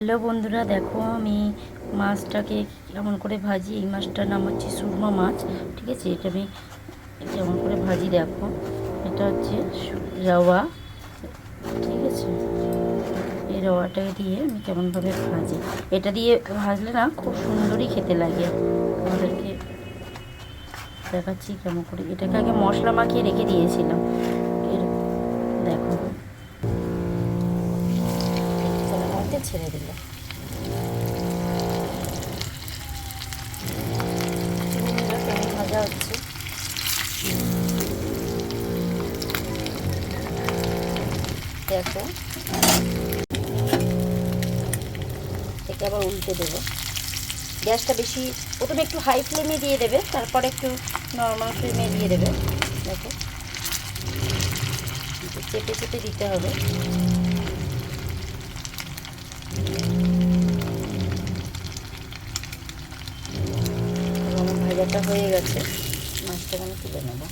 Hello বন্ধুরা, দেখো আমি মাছটাকে কেমন করে ভাজি। এই মাছটার নাম হচ্ছে সুরমা মাছ, ঠিক আছে। এটা আমি কেমন করে ভাজি দেখো। এটা হচ্ছে রাওয়া, ঠিক আছে। এই রাওয়াটাকে দিয়ে আমি কেমনভাবে ভাজি। এটা দিয়ে ভাজলে না খুব সুন্দরই খেতে লাগে। আমাদেরকে দেখাচ্ছি কেমন করে। এটাকে আগে মশলা মাখিয়ে রেখে দিয়েছিলাম। এর দেখো মধ্যে ছেড়ে দিলাম। কেমন ভাজা হচ্ছে দেখো। এটাকে আবার উল্টে দেবো। গ্যাসটা বেশি, প্রথমে একটু হাই ফ্লেমে দিয়ে দেবে, তারপরে একটু নর্মাল ফ্লেমে দিয়ে দেবে। দেখো চেপে চেপে দিতে হবে। আমার ভাজাটা হয়ে গেছে, মাছটা আমি তুলে নেবো।